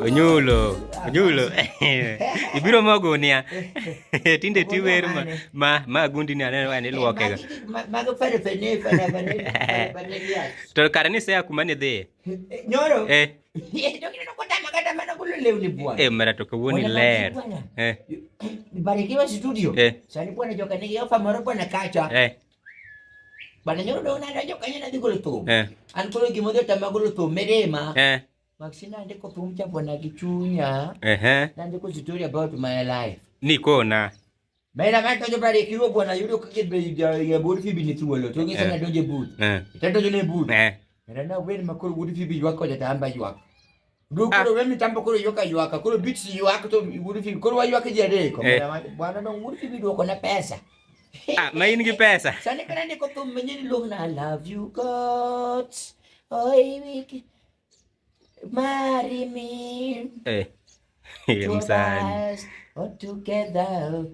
Onyulo. Ibiro mogonia. Tinde tiwer ma gundi ni aneno ane luokega. Mago fare. To kare ni sea kuma ne dhi. Nyoro. Dokino no kota magada mana kulo lewni bwana. Mara to kawoni ler. Barikiwa studio. Sani bwana joka ni yofa maro bwana kacha. Bwana nyoro do na joka nyana digolo to. An kulo gimodho tamagolo to merema. Maxina ndiko thum cha bwana gichunya. Ndiko story about my life. Nikona. Mera mato jo barikiwa bwana yudo kake ya Wuod Fibi ni thuolo. To ngisa na donje boot. Itato jo ne boot. Era na wen makoro Wuod Fibi ywako jatamba ywak. Dukuro wemi tambo koro yoka ywaka. Koro beats ywaka to Wuod Fibi. Koro wa ywaka jare ko. Bwana no Wuod Fibi duoko na pesa. Main gi pesa. Sani kana ndiko thum menyeni long na I love you God. Oi wiki. Marry me. Msani. All together.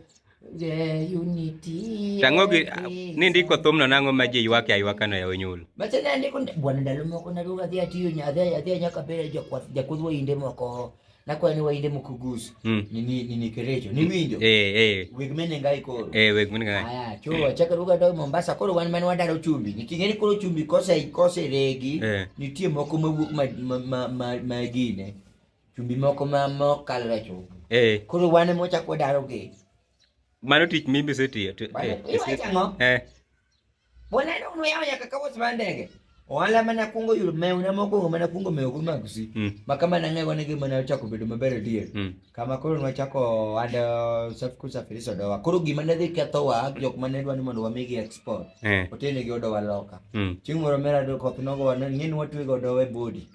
Unity. Tangogi ni ndiko thum no nango maji ywake aywaka no ya Onyulo. Matena ndiko bwana ndalo moko na ruga thia tiyo adhia nyaka bere jakudhwa inde moko na kwa ni wainde mukugusu ni kerecho ni winjo wegmene ngai koro wegmene ngai aya chuo chaka ruga do Mombasa koro wan man wadaro chumbi nikingeni koro chumbi kose regi nitie moko mawuok ma gine chumbi moko ma mokal cho koro wan mo chako daro ge mano tich mimbe setiyo bona no ya kakawo mandege wala mana kungo yuru meuna moko mana kungo meugo magusi makama na ngewa nige mana chako bedo mabere die kama koro no chako ada safku safiriso do koro gimana de katowa jok mane dwani mondo wamigi export otene gi odo waloka chimoro mera do koth nogo wana ngeni watu go do we body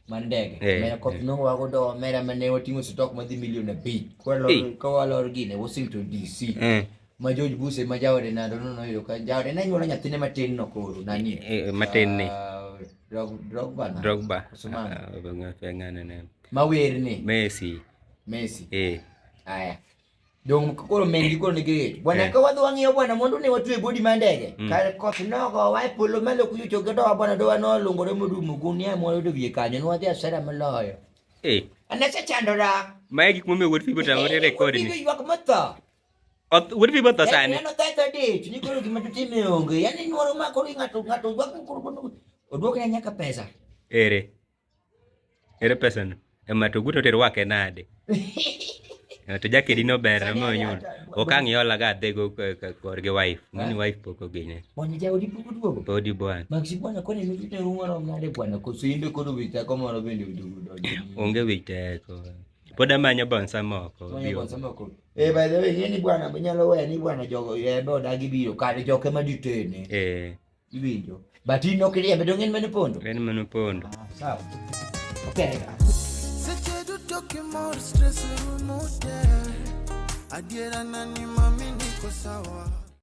mandege mera koth nogo wago do mera mane watingo stock madhi milion 5 ko walor gine Washington DC ma George Bush ma jawde na do no yo ka jawde na nyuola nyathine matin no koro nani matin ni Drogba kusuma ngana ne mawer ni Messi aya dong koro mengi koro nige bwana ka wadho wangiyo bwana mondo ne watwe body mandege kare koth nogo wai polo malo kuyucho gedo bwana do no lungore mudumu gunia mo do vie kanyo no wadhi asara maloyo anase chandora maegi kume Wuod Fibi tamore record ni ywak matho Wuod Fibi to sani no tata dit ni koro gima tutime onge yani nworo ma koro ngato ywak koro oduok na nyaka pesa ere pesa no ema to guto terwake nade to jakedi no ber ma Onyulo okang yola ga dego korge wife ngini wife poko gine bwana jaudi poko duogo bodi bwana maxi bwana kone nitute rumo nade bwana kusinde kodo wita kama ro bende udugo onge wita ko poda manya bonsa moko by the way yeni bwana banyalo we ni bwana jogo yebe odagi biro kare joke maditene ibinjo bati no kiriya bedo ng'en mane pondo sawa okay seche duto kimor stress rumo te adiera nani mami niko sawa